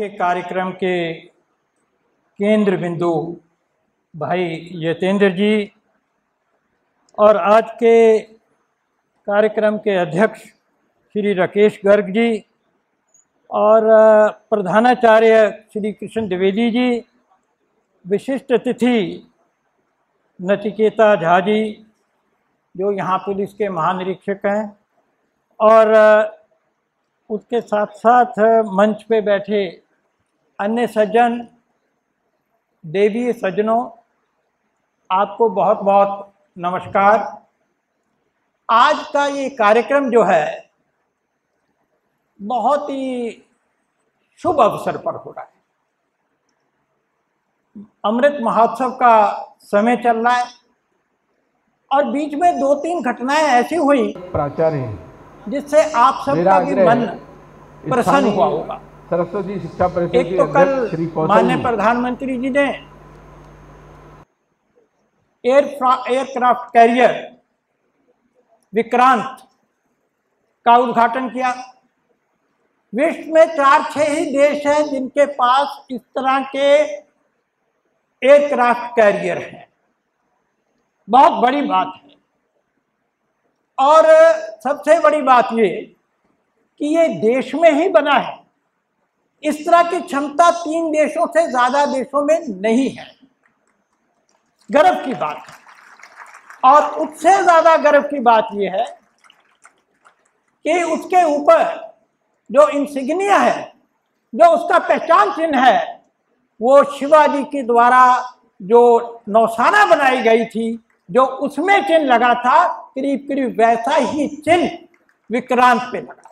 के कार्यक्रम के केंद्र बिंदु भाई यतेंद्र जी और आज के कार्यक्रम के अध्यक्ष श्री राकेश गर्ग जी और प्रधानाचार्य श्री कृष्ण द्विवेदी जी, विशिष्ट अतिथि नचिकेता झा जी जो यहाँ पुलिस के महानिरीक्षक हैं, और उसके साथ साथ मंच पे बैठे अन्य सज्जन, देवी सज्जनों, आपको बहुत बहुत नमस्कार। आज का ये कार्यक्रम जो है बहुत ही शुभ अवसर पर हो रहा है। अमृत महोत्सव का समय चल रहा है और बीच में 2-3 घटनाएं ऐसी हुई प्राचार्य जिससे आप सबका भी मन प्रसन्न हुआ होगा। सरस्वती शिक्षा परिषद एक तो कल माननीय प्रधानमंत्री जी ने एयरक्राफ्ट कैरियर विक्रांत का उद्घाटन किया। विश्व में 4-6 ही देश हैं जिनके पास इस तरह के एयरक्राफ्ट कैरियर हैं। बहुत बड़ी बात है। और सबसे बड़ी बात ये कि ये देश में ही बना है। इस तरह की क्षमता 3 देशों से ज्यादा देशों में नहीं है। गर्व की बात है। और उससे ज्यादा गर्व की बात यह है कि उसके ऊपर जो इंसिग्निया है, जो उसका पहचान चिन्ह है, वो शिवाजी के द्वारा जो नौसेना बनाई गई थी, जो उसमें चिन्ह लगा था, करीब करीब वैसा ही चिन्ह विक्रांत पे लगा।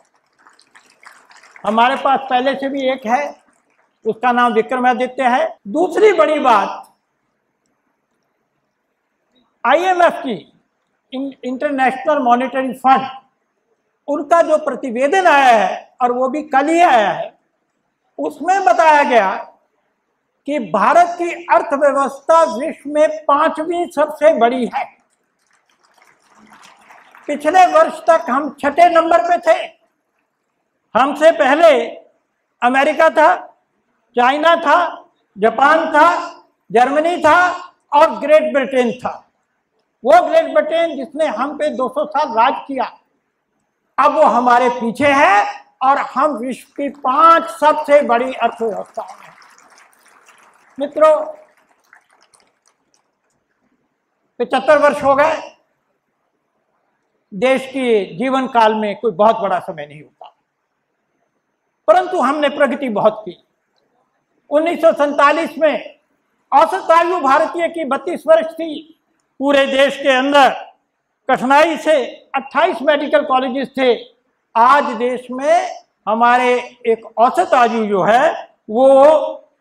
हमारे पास पहले से भी एक है, उसका नाम विक्रमादित्य है। दूसरी बड़ी बात, IMF की इंटरनेशनल मॉनेटरी फंड, उनका जो प्रतिवेदन आया है और वो भी कल ही आया है, उसमें बताया गया कि भारत की अर्थव्यवस्था विश्व में 5वीं सबसे बड़ी है। पिछले वर्ष तक हम 6ठे नंबर पे थे। हमसे पहले अमेरिका था, चाइना था, जापान था, जर्मनी था और ग्रेट ब्रिटेन था। वो ग्रेट ब्रिटेन जिसने हम पे 200 साल राज किया, अब वो हमारे पीछे है और हम विश्व की 5 सबसे बड़ी अर्थव्यवस्था हैं। मित्रों, 75 वर्ष हो गए। देश के जीवन काल में कोई बहुत बड़ा समय नहीं होता, परंतु हमने प्रगति बहुत की। 1947 में औसत आयु भारतीय की 32 वर्ष थी। पूरे देश के अंदर कठिनाई से 28 मेडिकल कॉलेजेस थे। आज देश में हमारे एक औसत आयु जो है वो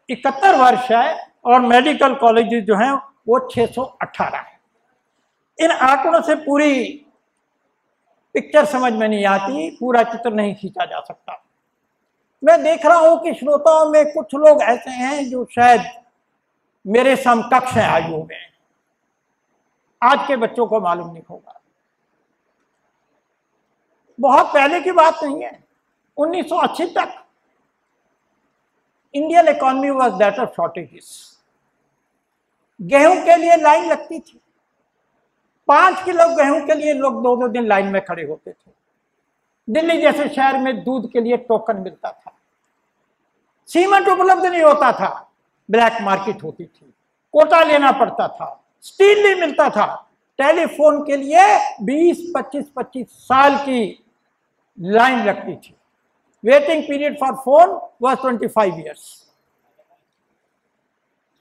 71 वर्ष है और मेडिकल कॉलेजेस जो हैं वो 618 है। इन आंकड़ों से पूरी पिक्चर समझ में नहीं आती, पूरा चित्र नहीं खींचा जा सकता। मैं देख रहा हूं कि श्रोताओं में कुछ लोग ऐसे हैं जो शायद मेरे समकक्ष हैं आयु में। आज के बच्चों को मालूम नहीं होगा। बहुत पहले की बात नहीं है, 1980 तक Indian economy was that of shortages. गेहूं के लिए लाइन लगती थी। 5 किलो गेहूं के लिए लोग 2-2 दिन लाइन में खड़े होते थे। दिल्ली जैसे शहर में दूध के लिए टोकन मिलता था। सीमेंट उपलब्ध नहीं होता था, ब्लैक मार्केट होती थी, कोटा लेना पड़ता था, स्टील नहीं मिलता था। टेलीफोन के लिए 20-25 साल की लाइन लगती थी। Waiting period for phone was 25 years.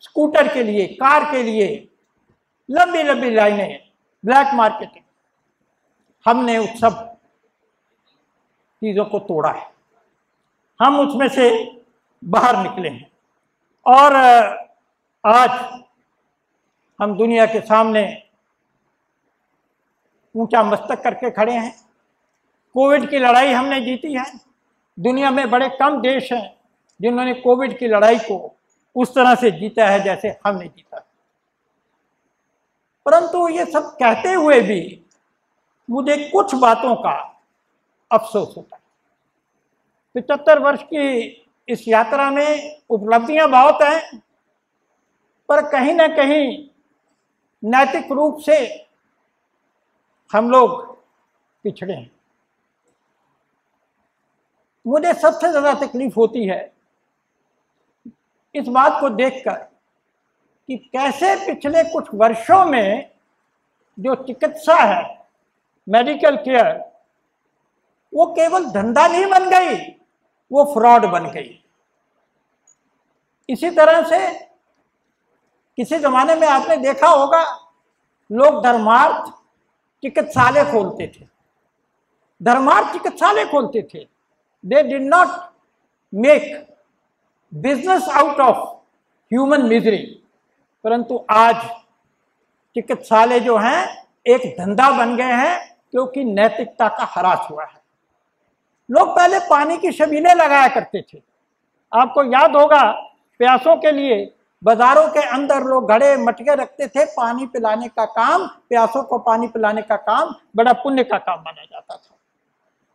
Scooter के लिए, कार के लिए लंबी लंबी लाइनें, ब्लैक मार्केटिंग। हमने उस सब चीजों को तोड़ा है। हम उसमें से बाहर निकले हैं और आज हम दुनिया के सामने ऊंचा मस्तक करके खड़े हैं। कोविड की लड़ाई हमने जीती है। दुनिया में बड़े कम देश हैं जिन्होंने कोविड की लड़ाई को उस तरह से जीता है जैसे हमने जीता। परंतु ये सब कहते हुए भी मुझे कुछ बातों का अफसोस होता है। 75 वर्ष की इस यात्रा में उपलब्धियां बहुत हैं, पर कहीं ना कहीं नैतिक रूप से हम लोग पिछड़े हैं। मुझे सबसे ज़्यादा तकलीफ होती है इस बात को देखकर कि कैसे पिछले कुछ वर्षों में जो चिकित्सा है, मेडिकल केयर, वो केवल धंधा नहीं बन गई, वो फ्रॉड बन गई। इसी तरह से किसी जमाने में आपने देखा होगा, लोग धर्मार्थ चिकित्सालय खोलते थे, धर्मार्थ चिकित्सालय खोलते थे। They did not make business out of human misery. परंतु आज चिकित्सालय जो हैं एक धंधा बन गए हैं, क्योंकि नैतिकता का ह्रास हुआ है। लोग पहले पानी की शबीलें लगाया करते थे। आपको याद होगा, प्यासों के लिए बाजारों के अंदर लोग घड़े मटके रखते थे। पानी पिलाने का काम, प्यासों को पानी पिलाने का काम बड़ा पुण्य का काम माना जाता था।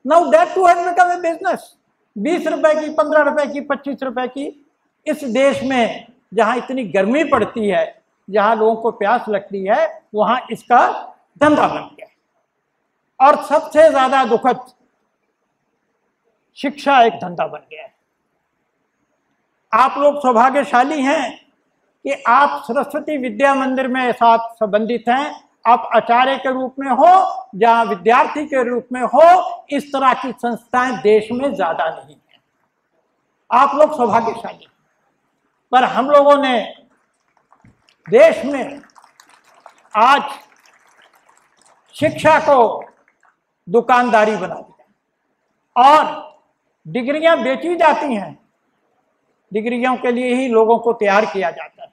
Now that too has become a business. 20 रुपए की, 15 रुपए की, 25 रुपए की, इस देश में जहां इतनी गर्मी पड़ती है, जहां लोगों को प्यास लगती है, वहां इसका धंधा बन गया। और सबसे ज्यादा दुखद, शिक्षा एक धंधा बन गया है। आप लोग सौभाग्यशाली हैं कि आप सरस्वती विद्या मंदिर में साथ संबंधित हैं। आप आचार्य के रूप में हो, जहां विद्यार्थी के रूप में हो, इस तरह की संस्थाएं देश में ज्यादा नहीं है। आप लोग सौभाग्यशाली। पर हम लोगों ने देश में आज शिक्षा को दुकानदारी बना दिया और डिग्रियां बेची जाती हैं। डिग्रियों के लिए ही लोगों को तैयार किया जाता है।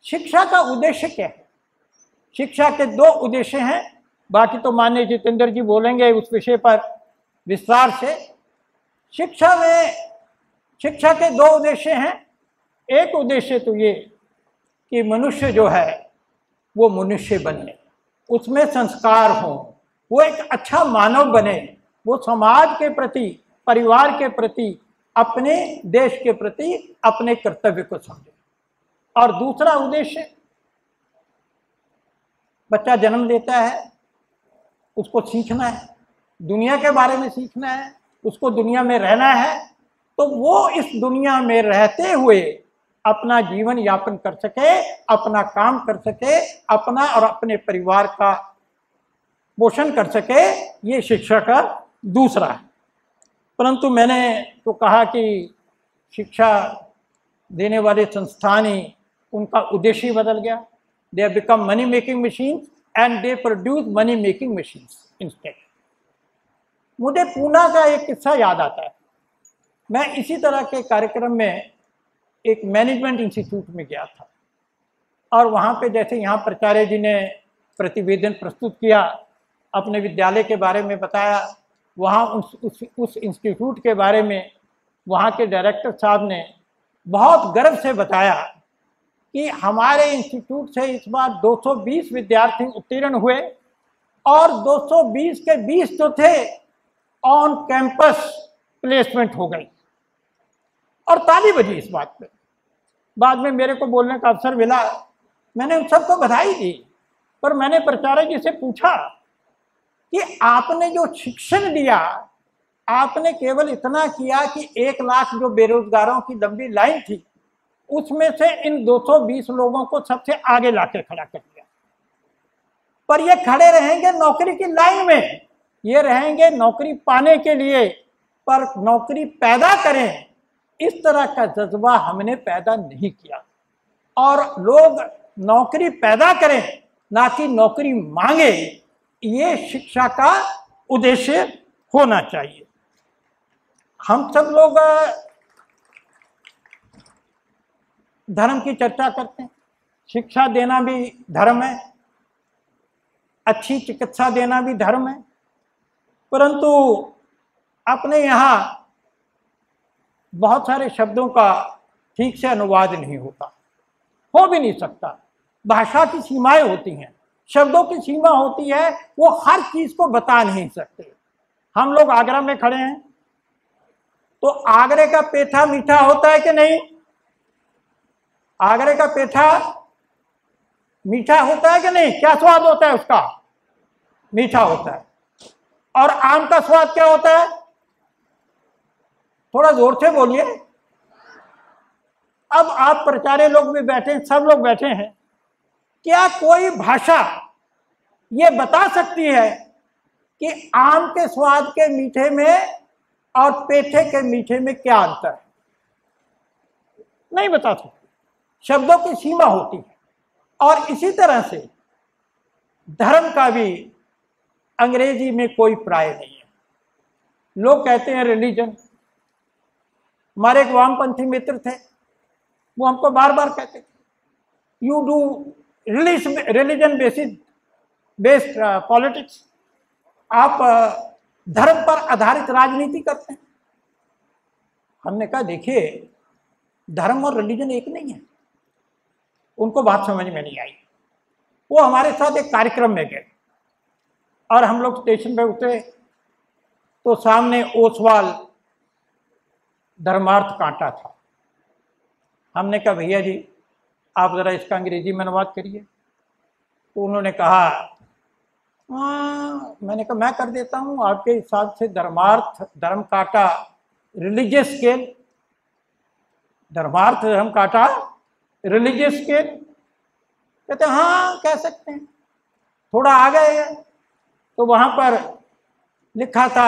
शिक्षा का उद्देश्य क्या है? शिक्षा के 2 उद्देश्य हैं। बाकी तो माननीय जितेंद्र जी बोलेंगे उस विषय पर विस्तार से। शिक्षा के 2 उद्देश्य हैं। एक उद्देश्य तो ये कि मनुष्य जो है वो मनुष्य बने, उसमें संस्कार हो, वो एक अच्छा मानव बने, वो समाज के प्रति, परिवार के प्रति, अपने देश के प्रति अपने कर्तव्य को समझे। और दूसरा उद्देश्य, बच्चा जन्म लेता है, उसको सीखना है, दुनिया के बारे में सीखना है, उसको दुनिया में रहना है, तो वो इस दुनिया में रहते हुए अपना जीवन यापन कर सके, अपना काम कर सके, अपना और अपने परिवार का पोषण कर सके। ये शिक्षा का दूसरा है। परंतु मैंने तो कहा कि शिक्षा देने वाले संस्थान ही, उनका उद्देश्य ही बदल गया। They have become money making machines and they produce money making machines instead. मुझे पूना का एक किस्सा याद आता है। मैं इसी तरह के कार्यक्रम में एक मैनेजमेंट इंस्टीट्यूट में गया था और वहाँ पे जैसे यहाँ प्राचार्य जी ने प्रतिवेदन प्रस्तुत किया, अपने विद्यालय के बारे में बताया, वहाँ उस इंस्टीट्यूट के बारे में वहाँ के डायरेक्टर साहब ने बहुत गर्व से बताया कि हमारे इंस्टीट्यूट से इस बार 220 विद्यार्थी उत्तीर्ण हुए और 220 के 20 तो थे ऑन कैंपस प्लेसमेंट हो गई। और ताली बजी इस बात पे। बाद में मेरे को बोलने का अवसर मिला, मैंने उन सबको बधाई दी। पर मैंने प्राचार्य जी से पूछा कि आपने जो शिक्षण दिया, आपने केवल इतना किया कि 1 लाख जो बेरोजगारों की लंबी लाइन थी, उसमें से इन 220 लोगों को सबसे आगे लाके खड़ा कर दिया। पर ये खड़े रहेंगे नौकरी की लाइन में, ये रहेंगे नौकरी पाने के लिए, पर नौकरी पैदा करें, इस तरह का जज्बा हमने पैदा नहीं किया। और लोग नौकरी पैदा करें, ना कि नौकरी मांगे, ये शिक्षा का उद्देश्य होना चाहिए। हम सब लोग धर्म की चर्चा करते हैं। शिक्षा देना भी धर्म है, अच्छी चिकित्सा देना भी धर्म है। परंतु अपने यहाँ बहुत सारे शब्दों का ठीक से अनुवाद नहीं होता, हो भी नहीं सकता। भाषा की सीमाएं होती हैं, शब्दों की सीमा होती है, वो हर चीज को बता नहीं सकते। हम लोग आगरा में खड़े हैं, तो आगरे का पेठा मीठा होता है कि नहीं? आगरे का पेठा मीठा होता है कि नहीं? क्या स्वाद होता है उसका? मीठा होता है। और आम का स्वाद क्या होता है? थोड़ा जोर से बोलिए। अब आप प्रचारे लोग भी बैठे हैं, सब लोग बैठे हैं, क्या कोई भाषा ये बता सकती है कि आम के स्वाद के मीठे में और पेठे के मीठे में क्या अंतर है? नहीं बता सकती। शब्दों की सीमा होती है। और इसी तरह से धर्म का भी अंग्रेजी में कोई प्राय नहीं है। लोग कहते हैं रिलीजन। हमारे एक वामपंथी मित्र थे, वो हमको बार बार कहते थे, you do religion based politics. आप धर्म पर आधारित राजनीति करते हैं। हमने कहा देखिए, धर्म और रिलीजन एक नहीं है। उनको बात समझ में नहीं आई। वो हमारे साथ एक कार्यक्रम में गए और हम लोग स्टेशन पे उतरे तो सामने ओसवाल धर्मार्थ कांटा था। हमने कहा भैया जी आप ज़रा इसका अंग्रेजी में अनुवाद करिए। तो उन्होंने कहा मैंने कहा मैं कर देता हूँ, आपके हिसाब से धर्मार्थ धर्म कांटा रिलीजियस स्केल, धर्मार्थ धर्म कांटा रिलीजियस स्केल। कहते हाँ कह सकते हैं। थोड़ा आ गए तो वहाँ पर लिखा था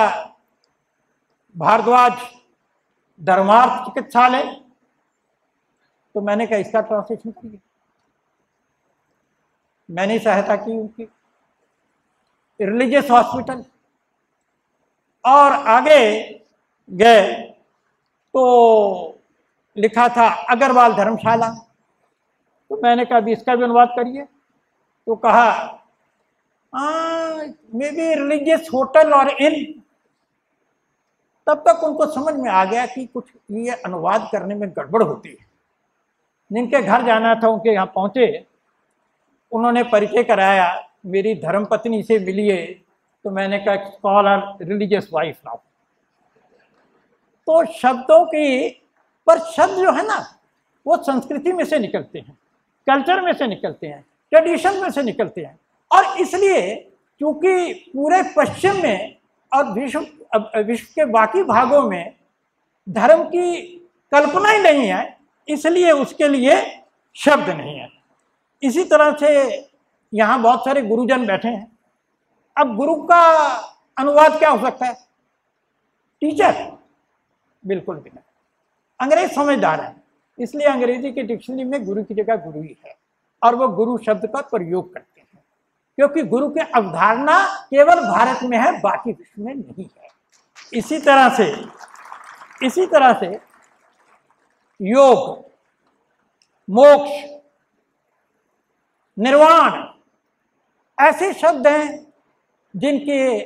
भारद्वाज धर्मार्थ चिकित्सालय। तो मैंने कहा इसका ट्रांसलेशन करिए। मैंने सहायता की उनकी, रिलीजियस हॉस्पिटल। और आगे गए तो लिखा था अग्रवाल धर्मशाला। तो मैंने कहा अभी इसका भी अनुवाद करिए। तो कहा मे बी रिलीजियस होटल और इन। तब तक उनको समझ में आ गया कि कुछ ये अनुवाद करने में गड़बड़ होती है। जिनके घर जाना था उनके यहाँ पहुँचे, उन्होंने परिचय कराया, मेरी धर्मपत्नी से मिलिए। तो मैंने कहा call her religious wife now. तो शब्दों की पर शब्द जो है ना वो संस्कृति में से निकलते हैं, कल्चर में से निकलते हैं, ट्रेडिशन में से निकलते हैं। और इसलिए क्योंकि पूरे पश्चिम में और विश्व के बाकी भागों में धर्म की कल्पना ही नहीं है, इसलिए उसके लिए शब्द नहीं है। इसी तरह से यहाँ बहुत सारे गुरुजन बैठे हैं। अब गुरु का अनुवाद क्या हो सकता है? टीचर? बिल्कुल भी नहीं। अंग्रेज समझदार है, इसलिए अंग्रेजी की डिक्शनरी में गुरु की जगह गुरु ही है और वो गुरु शब्द का प्रयोग करते हैं, क्योंकि गुरु की अवधारणा केवल भारत में है, बाकी विश्व में नहीं है। इसी तरह से योग, मोक्ष, निर्वाण ऐसे शब्द हैं जिनके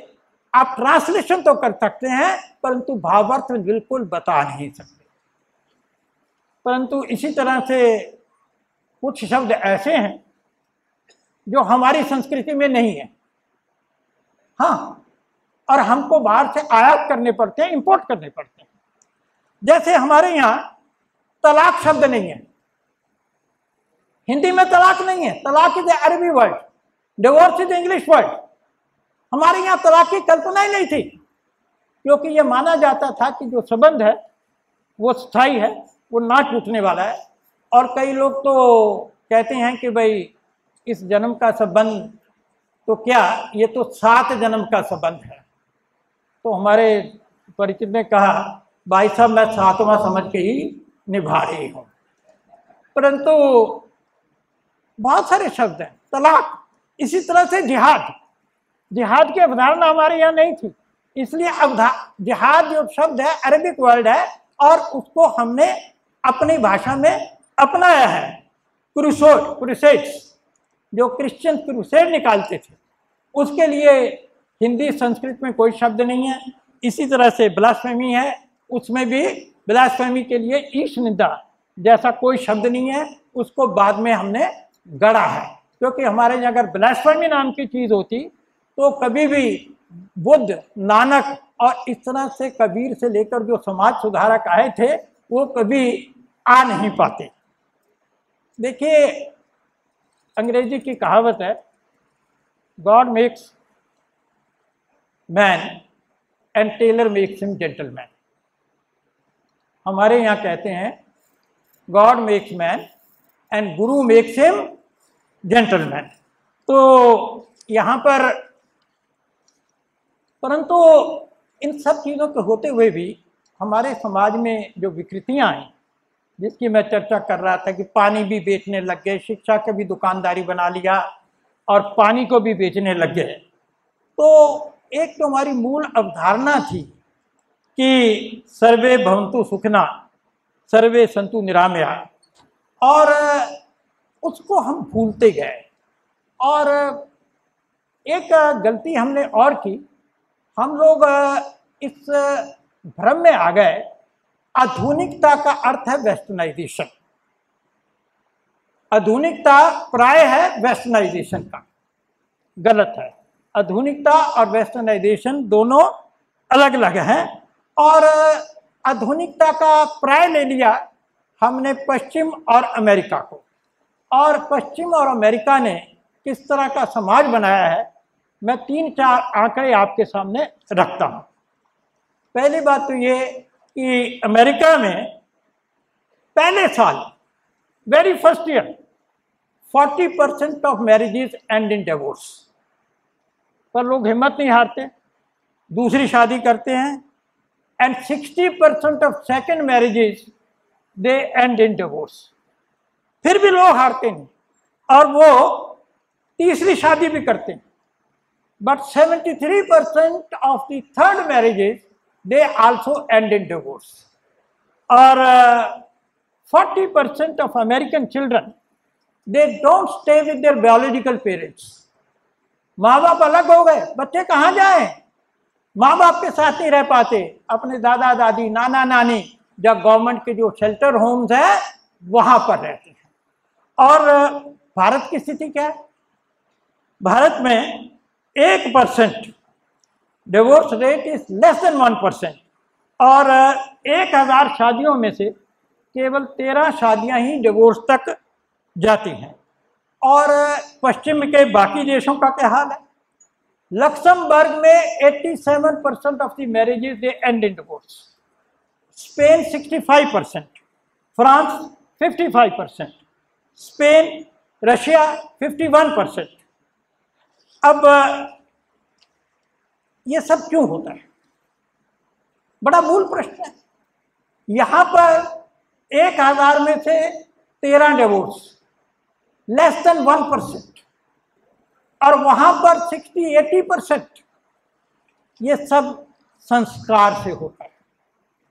आप ट्रांसलेशन तो कर सकते हैं परंतु भावार्थ बिल्कुल बता नहीं सकते। परंतु इसी तरह से कुछ शब्द ऐसे हैं जो हमारी संस्कृति में नहीं है, हाँ, और हमको बाहर से आयात करने पड़ते हैं, इंपोर्ट करने पड़ते हैं। जैसे हमारे यहाँ तलाक शब्द नहीं है, हिंदी में तलाक नहीं है, तलाक इज अरबी word, divorce is English word. हमारे यहाँ तलाक की कल्पना ही नहीं थी, क्योंकि ये माना जाता था कि जो संबंध है वो स्थायी है, वो ना टूटने वाला है। और कई लोग तो कहते हैं कि भाई इस जन्म का संबंध तो क्या, ये तो 7 जन्म का संबंध है। तो हमारे परिचित ने कहा भाई साहब मैं 7वां समझ के ही निभा रही हूँ। परंतु बहुत सारे शब्द हैं, तलाक। इसी तरह से जिहाद, जिहाद की अवधारणा हमारे यहाँ नहीं थी, इसलिए जिहाद जो शब्द है अरबिक वर्ड है और उसको हमने अपनी भाषा में अपनाया है। क्रूसेड्स, जो क्रिश्चियन क्रूसेड निकालते थे, उसके लिए हिंदी संस्कृत में कोई शब्द नहीं है। इसी तरह से ब्लास्फेमी है, उसमें भी ब्लास्फेमी के लिए ईश निंदा जैसा कोई शब्द नहीं है, उसको बाद में हमने गढ़ा है। क्योंकि हमारे यहाँ अगर ब्लास्फेमी नाम की चीज़ होती तो कभी भी बुद्ध, नानक और इस तरह से कबीर से लेकर जो समाज सुधारक आए थे वो कभी आ नहीं पाते। देखिए, अंग्रेजी की कहावत है, God makes man and tailor makes him gentleman. हमारे यहाँ कहते हैं God makes man and guru makes him gentleman. तो यहाँ पर परंतु इन सब चीज़ों के होते हुए भी हमारे समाज में जो विकृतियाँ आई, जिसकी मैं चर्चा कर रहा था कि पानी भी बेचने लग गए, शिक्षा की भी दुकानदारी बना लिया और पानी को भी बेचने लग गए। तो एक तो हमारी मूल अवधारणा थी कि सर्वे भवन्तु सुखिनः सर्वे सन्तु निरामया, और उसको हम भूलते गए। और एक गलती हमने और की, हम लोग इस भ्रम में आ गए, आधुनिकता का अर्थ है वेस्टर्नाइजेशन। आधुनिकता प्राय है वेस्टर्नाइजेशन का, गलत है। आधुनिकता और वेस्टर्नाइजेशन दोनों अलग अलग हैं। और आधुनिकता का प्राय ले लिया हमने पश्चिम और अमेरिका को, और पश्चिम और अमेरिका ने किस तरह का समाज बनाया है, मैं 3-4 आंकड़े आपके सामने रखता हूं। पहली बात तो ये कि अमेरिका में पहले साल, very first year, 40% of marriages and in divorce. पर लोग हिम्मत नहीं हारते, दूसरी शादी करते हैं, and 60% of second marriages they and in divorce. फिर भी लोग हारते नहीं और वो तीसरी शादी भी करते हैं। But 73% of the third marriages, they also end in divorce. और 40% of American children, they don't stay with their biological parents. माँ बाप अलग हो गए, बच्चे कहाँ जाएं? माँ बाप के साथ नहीं रह पाते, अपने दादा दादी, नाना नानी, जब गवर्नमेंट के जो शेल्टर होम्स है वहाँ पर रहते हैं। और भारत की स्थिति क्या है? भारत में 1% divorce rate is less than 1%, और 1000 शादियों में से केवल 13 शादियां ही डिवोर्स तक जाती हैं। और पश्चिम के बाकी देशों का क्या हाल है? लक्समबर्ग में 87% of the marriages they and in divorce, Spain 65%, France 55%, Spain, Russia 51%। अब ये सब क्यों होता है? बड़ा मूल प्रश्न है। यहां पर 1000 में से 13 डिवोर्स, लेस देन 1%, और वहां पर 60-80%। ये सब संस्कार से होता है।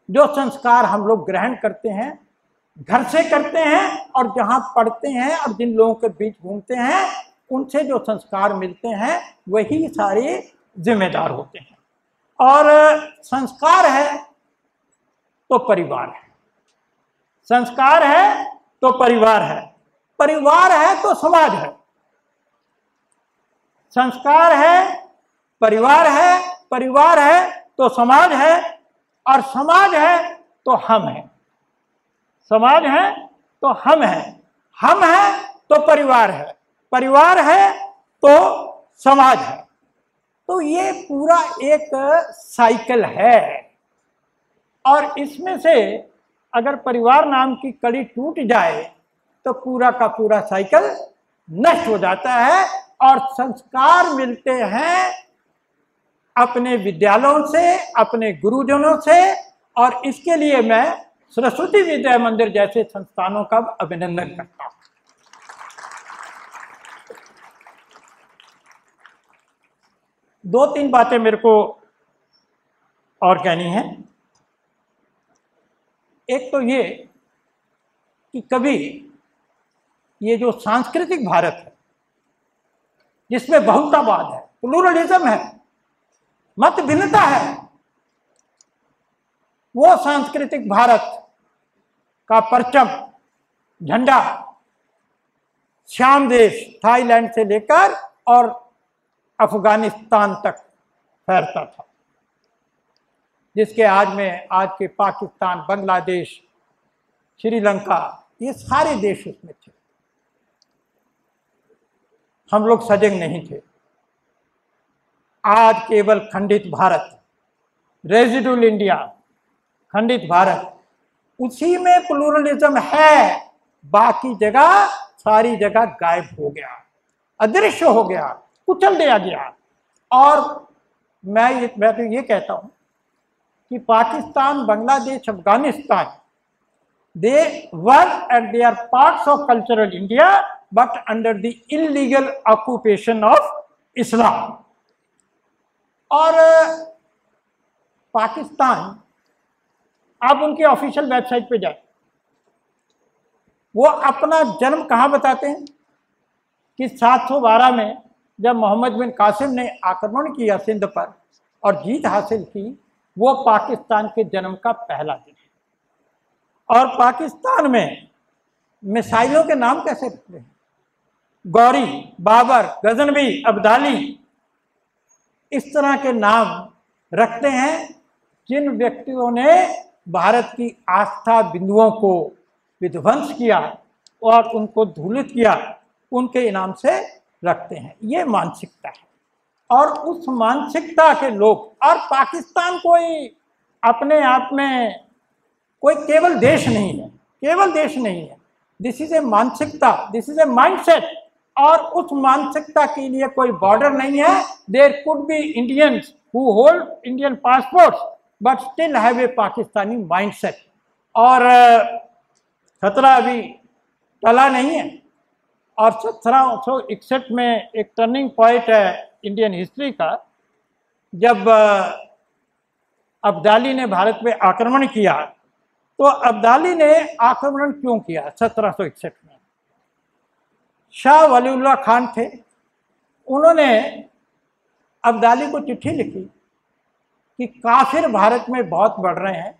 जो संस्कार हम लोग ग्रहण करते हैं, घर से करते हैं, और जहां पढ़ते हैं और जिन लोगों के बीच घूमते हैं, उनसे जो संस्कार मिलते हैं वही सारे जिम्मेदार होते हैं। और संस्कार है तो परिवार है, संस्कार है तो परिवार है, परिवार है तो समाज है। संस्कार है, परिवार है, परिवार है तो समाज है, और समाज है तो हम हैं। समाज है तो हम हैं, हम हैं तो परिवार है, परिवार है तो समाज है। तो ये पूरा एक साइकिल है, और इसमें से अगर परिवार नाम की कड़ी टूट जाए तो पूरा का पूरा साइकिल नष्ट हो जाता है। और संस्कार मिलते हैं अपने विद्यालयों से, अपने गुरुजनों से, और इसके लिए मैं सरस्वती विद्या मंदिर जैसे संस्थानों का अभिनंदन करता हूं। दो तीन बातें मेरे को और कहनी है। एक तो ये कि कभी ये जो सांस्कृतिक भारत है, जिसमें बहुतावाद है, प्लूरलिज्म है, मत भिन्नता है, वो सांस्कृतिक भारत का परचम, झंडा श्याम देश थाईलैंड से लेकर और अफगानिस्तान तक फैलता था, जिसके आज के पाकिस्तान, बांग्लादेश, श्रीलंका, ये सारे देश उसमें थे। हम लोग सजग नहीं थे। आज केवल खंडित भारत, रेजिडुअल इंडिया, खंडित भारत, उसी में प्लूरलिज्म है, बाकी जगह सारी जगह गायब हो गया, अदृश्य हो गया, कुचल दिया गया। और मैं तो ये कहता हूं कि Pakistan, Bangladesh, Afghanistan, they were and they are parts of cultural India but under the illegal occupation of Islam। और पाकिस्तान, आप उनकी ऑफिशियल वेबसाइट पे जाए, वो अपना जन्म कहाँ बताते हैं कि 712 में जब मोहम्मद बिन कासिम ने आक्रमण किया सिंध पर और जीत हासिल की, वो पाकिस्तान के जन्म का पहला दिन है। और पाकिस्तान में मिसाइलों के नाम कैसे रखते हैं? गौरी, बाबर, गजनवी, अब्दाली, इस तरह के नाम रखते हैं जिन व्यक्तियों ने भारत की आस्था बिंदुओं को विध्वंस किया और उनको धूलित किया, उनके इनाम से रखते हैं। ये मानसिकता है। और उस मानसिकता के लोग, और पाकिस्तान कोई अपने आप में कोई केवल देश नहीं है, केवल देश नहीं है, दिस इज ए मानसिकता, दिस इज ए माइंडसेट। और उस मानसिकता के लिए कोई बॉर्डर नहीं है। There could be Indians who hold Indian passports but still have a Pakistani mindset. और खतरा अभी टला नहीं है। और 1761 में एक टर्निंग पॉइंट है इंडियन हिस्ट्री का, जब अब्दाली ने भारत पे आक्रमण किया। तो अब्दाली ने आक्रमण क्यों किया? 1761 में शाह वलीउल्लाह खान थे, उन्होंने अब्दाली को चिट्ठी लिखी कि काफिर भारत में बहुत बढ़ रहे हैं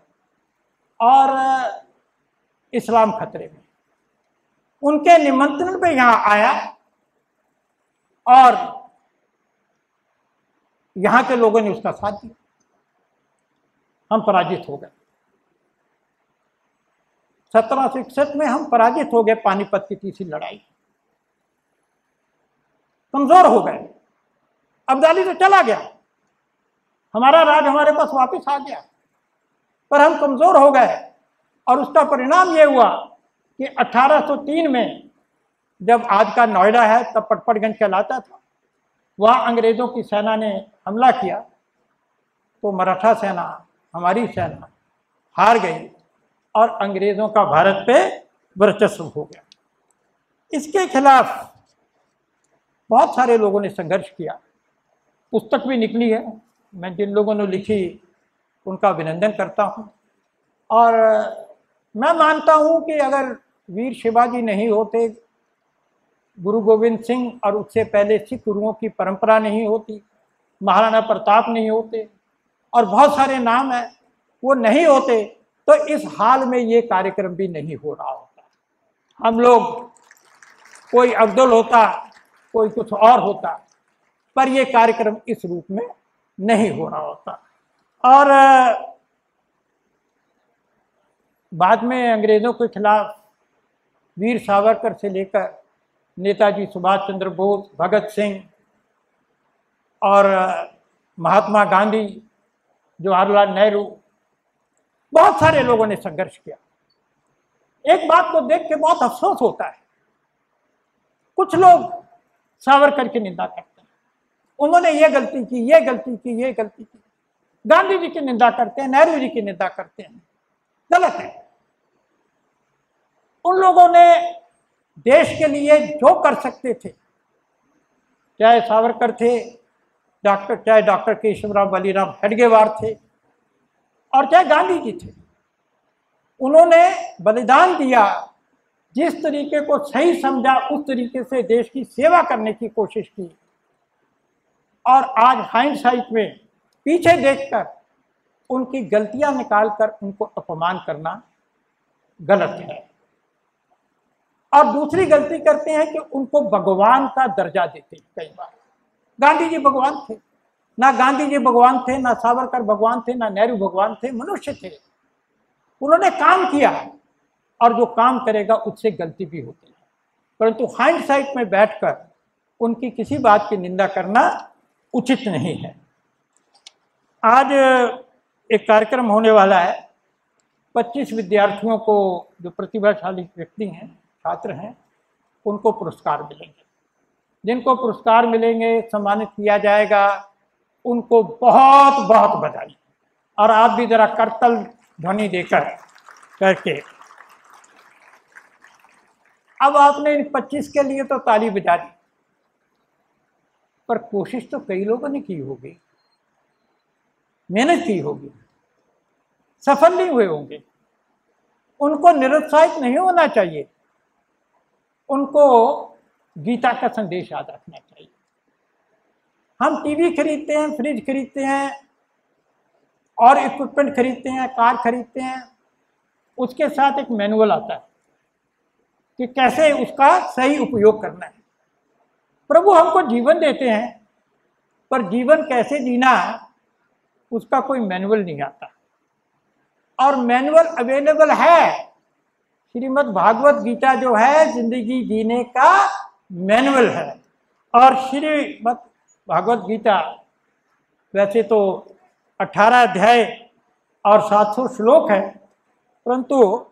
और इस्लाम खतरे में। उनके निमंत्रण पे यहाँ आया और यहाँ के लोगों ने उसका साथ दिया। हम पराजित हो गए। 1761 में हम पराजित हो गए। पानीपत की तीसरी लड़ाई, कमजोर हो गए। अब्दाली तो चला गया, हमारा राज हमारे पास वापस आ गया, पर हम कमजोर हो गए। और उसका परिणाम ये हुआ कि 1803 में, जब आज का नोएडा है तब पटपड़गंज कहलाता था, वहाँ अंग्रेज़ों की सेना ने हमला किया तो मराठा सेना, हमारी सेना हार गई और अंग्रेज़ों का भारत पे वर्चस्व हो गया। इसके खिलाफ बहुत सारे लोगों ने संघर्ष किया, पुस्तक भी निकली है। मैं जिन लोगों ने लिखी उनका अभिनंदन करता हूँ। और मैं मानता हूँ कि अगर वीर शिवाजी नहीं होते, गुरु गोविंद सिंह और उससे पहले सिख गुरुओं की परंपरा नहीं होती, महाराणा प्रताप नहीं होते और बहुत सारे नाम हैं, वो नहीं होते तो इस हाल में ये कार्यक्रम भी नहीं हो रहा होता। हम लोग, कोई अब्दुल होता, कोई कुछ और होता, पर ये कार्यक्रम इस रूप में नहीं हो रहा होता। और बाद में अंग्रेज़ों के खिलाफ वीर सावरकर से लेकर नेताजी सुभाष चंद्र बोस, भगत सिंह और महात्मा गांधी, जवाहरलाल नेहरू, बहुत सारे लोगों ने संघर्ष किया। एक बात को देख के बहुत अफसोस होता है, कुछ लोग सावरकर की निंदा करते हैं, उन्होंने ये गलती की, ये गलती की, ये गलती की। गांधी जी की निंदा करते हैं, नेहरू जी की निंदा करते हैं, गलत है। उन लोगों ने देश के लिए जो कर सकते थे, चाहे सावरकर थे, चाहे डॉक्टर केशवराव बलीराम हेडगेवार थे और चाहे गांधी जी थे, उन्होंने बलिदान दिया। जिस तरीके को सही समझा उस तरीके से देश की सेवा करने की कोशिश की। और आज हाइंडसाइट में पीछे देखकर उनकी गलतियां निकालकर उनको अपमान करना गलत है। और दूसरी गलती करते हैं कि उनको भगवान का दर्जा देते हैं। कई बार गांधी जी भगवान थे, ना गांधी जी भगवान थे, ना सावरकर भगवान थे, ना नेहरू भगवान थे, मनुष्य थे। उन्होंने काम किया और जो काम करेगा उससे गलती भी होती है, परंतु हाइंडसाइट में बैठकर उनकी किसी बात की निंदा करना उचित नहीं है। आज एक कार्यक्रम होने वाला है, 25 विद्यार्थियों को, जो प्रतिभाशाली व्यक्ति हैं, छात्र हैं, उनको पुरस्कार मिलेंगे। जिनको पुरस्कार मिलेंगे, सम्मानित किया जाएगा, उनको बहुत बहुत बधाई। और आप भी जरा करतल ध्वनि देकर करके, अब आपने इन 25 के लिए तो ताली बजा दी, पर कोशिश तो कई लोगों ने की होगी, मेहनत की होगी, सफल नहीं हुए होंगे। उनको निरुत्साहित नहीं होना चाहिए, उनको गीता का संदेश याद रखना चाहिए। हम टीवी खरीदते हैं, फ्रिज खरीदते हैं और इक्विपमेंट खरीदते हैं, कार खरीदते हैं, उसके साथ एक मैनुअल आता है कि कैसे उसका सही उपयोग करना है। प्रभु हमको जीवन देते हैं, पर जीवन कैसे जीना है उसका कोई मैनुअल नहीं आता। और मैनुअल अवेलेबल है, श्रीमद् भागवत गीता जो है जिंदगी जीने का मैनुअल है। और श्रीमद् भागवत गीता वैसे तो 18 अध्याय और 700 श्लोक है, परंतु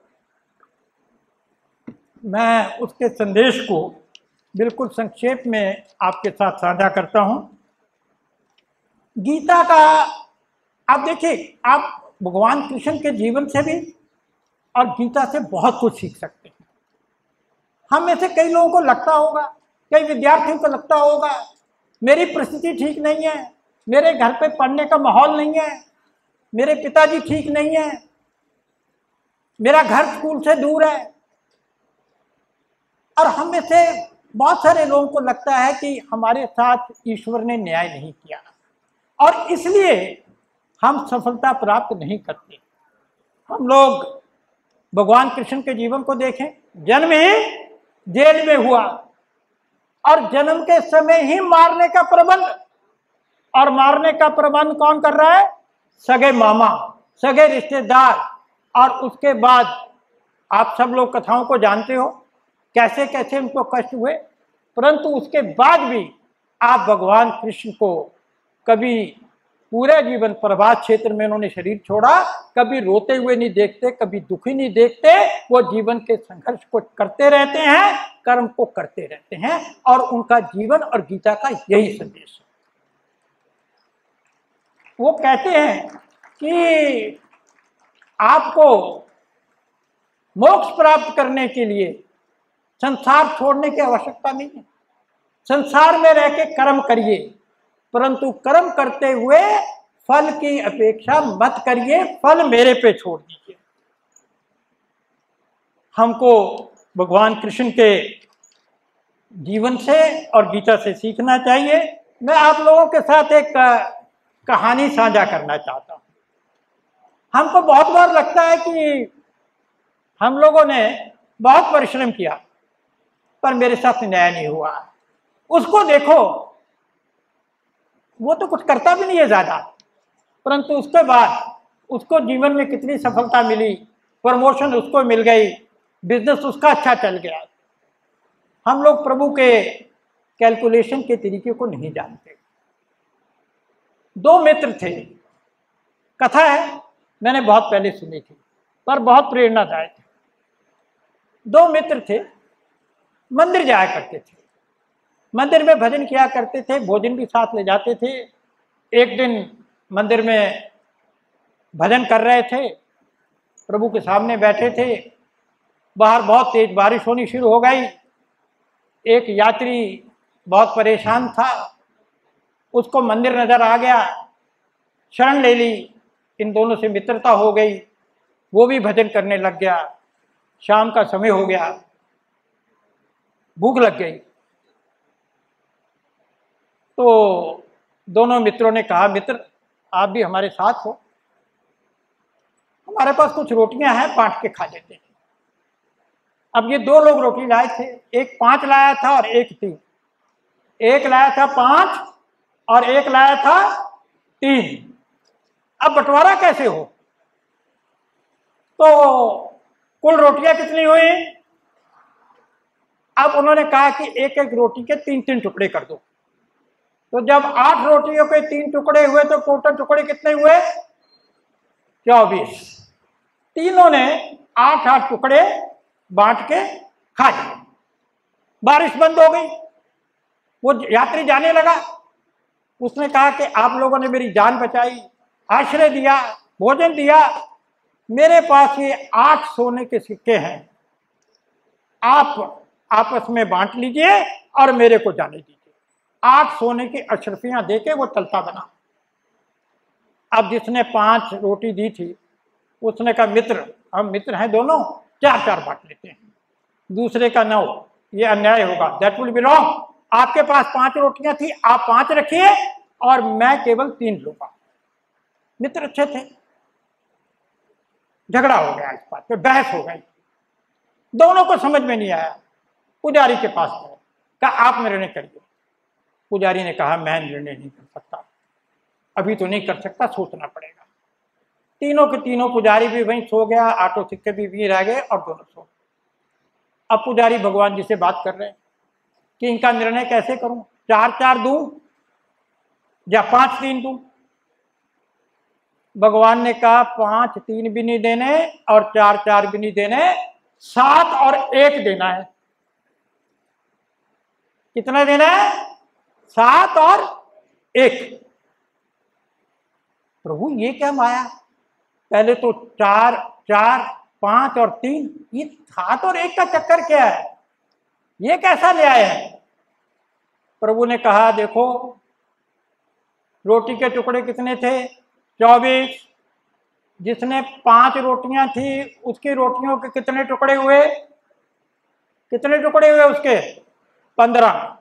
मैं उसके संदेश को बिल्कुल संक्षेप में आपके साथ साझा करता हूं। गीता का आप देखिए, आप भगवान कृष्ण के जीवन से भी और गीता से बहुत कुछ सीख सकते हैं। हम में से कई लोगों को लगता होगा, कई विद्यार्थियों को लगता होगा, मेरी परिस्थिति ठीक नहीं है, मेरे घर पे पढ़ने का माहौल नहीं है, मेरे पिताजी ठीक नहीं है, मेरा घर स्कूल से दूर है। और हम में से बहुत सारे लोगों को लगता है कि हमारे साथ ईश्वर ने न्याय नहीं किया और इसलिए हम सफलता प्राप्त नहीं करते। हम लोग भगवान कृष्ण के जीवन को देखें, जन्म ही जेल में हुआ और जन्म के समय ही मारने का प्रबंध, और मारने का प्रबंध कौन कर रहा है? सगे मामा, सगे रिश्तेदार। और उसके बाद आप सब लोग कथाओं को जानते हो, कैसे कैसे उनको कष्ट हुए, परंतु उसके बाद भी आप भगवान कृष्ण को कभी पूरे जीवन प्रभात क्षेत्र में उन्होंने शरीर छोड़ा, कभी रोते हुए नहीं देखते, कभी दुखी नहीं देखते। वो जीवन के संघर्ष को करते रहते हैं, कर्म को करते रहते हैं, और उनका जीवन और गीता का यही संदेश है। वो कहते हैं कि आपको मोक्ष प्राप्त करने के लिए संसार छोड़ने की आवश्यकता नहीं है। संसार में रह के कर्म करिए, परंतु कर्म करते हुए फल की अपेक्षा मत करिए, फल मेरे पे छोड़ दीजिए। हमको भगवान कृष्ण के जीवन से और गीता से सीखना चाहिए। मैं आप लोगों के साथ एक कहानी साझा करना चाहता हूं। हमको बहुत बार लगता है कि हम लोगों ने बहुत परिश्रम किया पर मेरे साथ न्याय नहीं हुआ। उसको देखो, वो तो कुछ करता भी नहीं है ज्यादा, परंतु उसके बाद उसको जीवन में कितनी सफलता मिली, प्रमोशन उसको मिल गई, बिजनेस उसका अच्छा चल गया। हम लोग प्रभु के कैलकुलेशन के तरीके को नहीं जानते। दो मित्र थे, कथा है, मैंने बहुत पहले सुनी थी, पर बहुत प्रेरणादायक है। दो मित्र थे, मंदिर जाया करते थे, मंदिर में भजन किया करते थे, भोजन भी साथ ले जाते थे। एक दिन मंदिर में भजन कर रहे थे, प्रभु के सामने बैठे थे, बाहर बहुत तेज बारिश होनी शुरू हो गई। एक यात्री बहुत परेशान था, उसको मंदिर नजर आ गया, शरण ले ली, इन दोनों से मित्रता हो गई, वो भी भजन करने लग गया। शाम का समय हो गया, भूख लग गई, तो दोनों मित्रों ने कहा, मित्र आप भी हमारे साथ हो, हमारे पास कुछ रोटियां हैं, बांट के खा लेते हैं। अब ये दो लोग रोटी लाए थे, एक 5 लाया था और एक 3। एक लाया था 5 और एक लाया था 3। अब बंटवारा कैसे हो? तो कुल रोटियां कितनी हुई? अब उन्होंने कहा कि एक एक रोटी के 3-3 टुकड़े कर दो। तो जब 8 रोटियों के 3 टुकड़े हुए तो टोटल टुकड़े कितने हुए? 24। तीनों ने 8-8 टुकड़े बांट के खा लिए। बारिश बंद हो गई। वो यात्री जाने लगा। उसने कहा कि आप लोगों ने मेरी जान बचाई, आश्रय दिया, भोजन दिया। मेरे पास ये 8 सोने के सिक्के हैं, आप आपस में बांट लीजिए और मेरे को जाने दीजिए। 8 सोने की अशरफियां देके वो चलता बना। अब जिसने 5 रोटी दी थी उसने कहा मित्र, हम मित्र हैं दोनों, 4-4 बांट लेते हैं। दूसरे का 9, ये अन्याय होगा, दैट विल बी रॉन्ग। आपके पास 5 रोटियां थी, आप 5 रखिए और मैं केवल 3 लूंगा। मित्र अच्छे थे। झगड़ा हो गया, इस बात पे बहस हो गई। दोनों को समझ में नहीं आया। पुजारी के पास गए, कहा आप निर्णय करिए। पुजारी ने कहा मैं निर्णय नहीं कर सकता, अभी तो नहीं कर सकता, सोचना पड़ेगा। तीनों के तीनों, पुजारी भी वहीं सो गया, 8 सिक्के भी वहीं रह गए और दोनों सो। अब पुजारी भगवान जी से बात कर रहे हैं कि इनका निर्णय कैसे करूं, 4-4 दूं या 5-3 दूं? भगवान ने कहा 5-3 भी नहीं देने और 4-4 भी नहीं देने, 7 और 1 देना है। कितना देना है? 7 और 1। प्रभु ये क्या माया, पहले तो 4, 4, 5 और 3, ये 7 और 1 का चक्कर क्या है? ये कैसा न्याय है? प्रभु ने कहा देखो, रोटी के टुकड़े कितने थे? 24। जिसने 5 रोटियां थी उसकी रोटियों के कितने टुकड़े हुए? कितने टुकड़े हुए उसके? 15।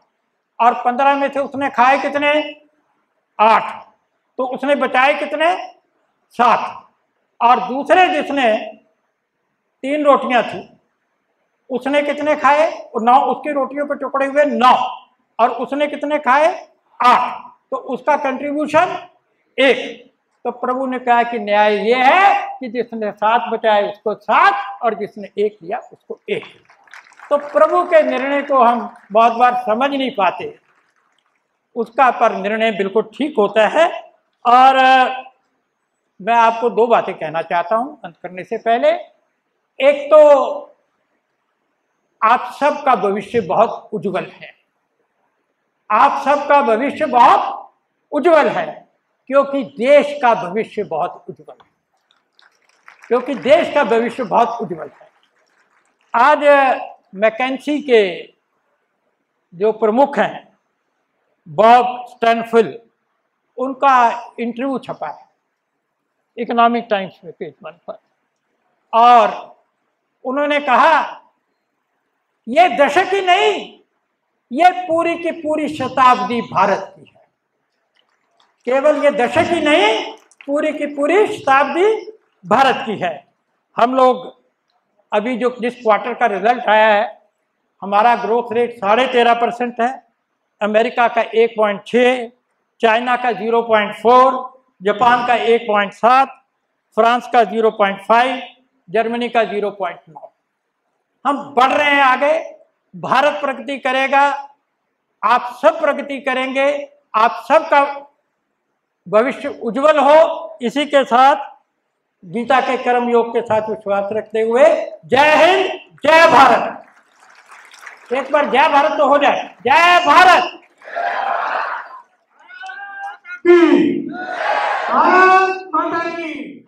और 15 में से उसने खाए कितने? 8। तो उसने बचाए कितने? 7। और दूसरे जिसने 3 रोटियां थी उसने कितने खाए? 9। उसकी रोटियों के टुकड़े हुए 9 और उसने कितने खाए? 8। तो उसका कंट्रीब्यूशन 1। तो प्रभु ने कहा कि न्याय ये है कि जिसने 7 बचाए उसको 7 और जिसने 1 लिया उसको 1। तो प्रभु के निर्णय को हम बहुत बार समझ नहीं पाते, उसका पर निर्णय बिल्कुल ठीक होता है। और मैं आपको 2 बातें कहना चाहता हूं अंत करने से पहले। एक तो आप सबका भविष्य बहुत उज्जवल है, आप सबका भविष्य बहुत उज्जवल है, क्योंकि देश का भविष्य बहुत उज्जवल है, क्योंकि देश का भविष्य बहुत उज्जवल है। आज मैकेंसी के जो प्रमुख हैं बॉब स्टैनफिल, उनका इंटरव्यू छपा है इकोनॉमिक टाइम्स में पेज 1 पर, और उन्होंने कहा ये दशक ही नहीं, ये पूरी की पूरी शताब्दी भारत की है। केवल ये दशक ही नहीं, पूरी की पूरी शताब्दी भारत की है। हम लोग अभी जो जिस क्वार्टर का रिजल्ट आया है, हमारा ग्रोथ रेट 13.5% है, अमेरिका का 1.6, चाइना का 0.4, जापान का 1.7, फ्रांस का 0.5, जर्मनी का 0.9। हम बढ़ रहे हैं आगे। भारत प्रगति करेगा, आप सब प्रगति करेंगे, आप सबका भविष्य उज्जवल हो। इसी के साथ गीता के कर्म योग के साथ विश्वास रखते हुए जय हिंद, जय भारत। एक बार जय भारत तो हो जाए। जय भारत। भारत माता की